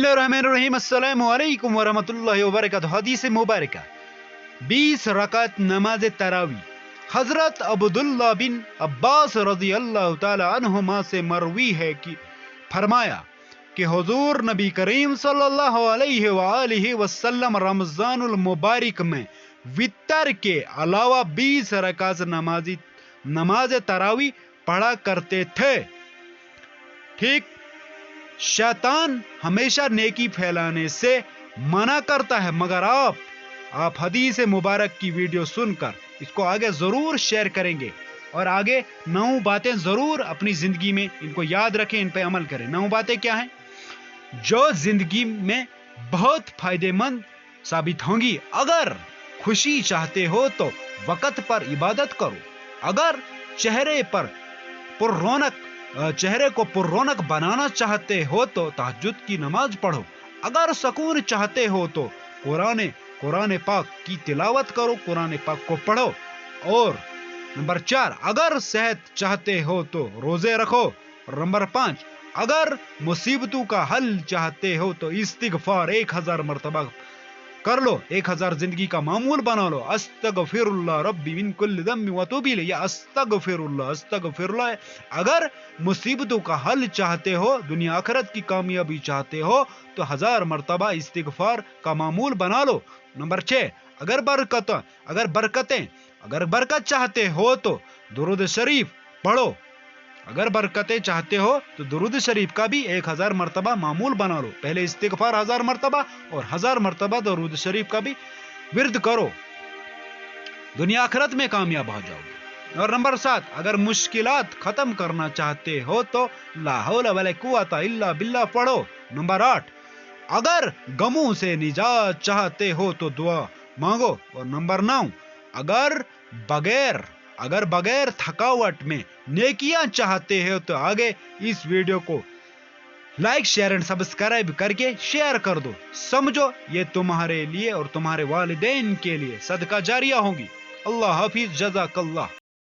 बिस्मिल्लाहिर्रहमानिर्रहीम अस्सलामु अलैकुम वरहमतुल्लाहि वबरकातुहू। हदीस मुबारक 20 रकात नमाज तरावी। हजरत अब्दुल्लाह बिन अब्बास रज़ी अल्लाह ताला अन्हुमा से मरवी है कि फरमाया कि हुजूर नबी करीम सल्लल्लाहु अलैहि वआलिहि वसल्लम रमजानुल मुबारक में वितर के अलावा 20 रकात नमाज तरावी पढ़ा करते थे। ठीक, शैतान हमेशा नेकी फैलाने से मना करता है, मगर आप हदीस मुबारक की वीडियो सुनकर इसको आगे जरूर शेयर करेंगे और आगे 9 बातें जरूर अपनी जिंदगी में इनको याद रखें, इन पे अमल करें। 9 बातें क्या हैं जो जिंदगी में बहुत फायदेमंद साबित होंगी। अगर खुशी चाहते हो तो वक्त पर इबादत करो। अगर चेहरे को पुररौनक बनाना चाहते हो तो तहज्जुद की नमाज पढ़ो। अगर सुकून चाहते हो तो कुरान पाक की तिलावत करो, कुरान पाक को पढ़ो। और नंबर 4, अगर सेहत चाहते हो तो रोजे रखो। नंबर 5, अगर मुसीबतों का हल चाहते हो तो इस्तिगफार 1000 मरतबा कर लो, 1000 जिंदगी का मामूल बना लो। अस्तगफिरुल्लाह रब्बी मिन कुल्लि ज़म्बि व अतूबु इलैहि, या अस्तगफिरुल्लाह। अगर मुसीबतों का हल चाहते हो, दुनिया आखिरत की कामयाबी चाहते हो तो 1000 मरतबा इस्तिगफार का मामूल बना लो। नंबर 6, अगर बरकत चाहते हो तो दुरूद शरीफ पढ़ो। अगर बरकतें चाहते हो तो दुरूद शरीफ का भी 1000 मरतबा मामूल बना लो। पहले इस्तिगफार 1000 मरतबा और 1000 मरतबा दुरूद शरीफ का भी विर्द करो, दुनिया आखिरत में कामयाब हो जाओगे। और नंबर 7, अगर मुश्किलात खत्म करना चाहते हो तो ला हौला वला कुव्वता इल्ला बिल्लाह पढ़ो। नंबर 8, अगर गमों से निजात चाहते हो तो दुआ मांगो। और नंबर 9, अगर बगैर थकावट में नेकियां चाहते हो तो आगे इस वीडियो को लाइक शेयर एंड सब्सक्राइब करके शेयर कर दो। समझो ये तुम्हारे लिए और तुम्हारे वालिदैन के लिए सदका जारिया होगी। अल्लाह हाफिज, जज़ाकल्लाह।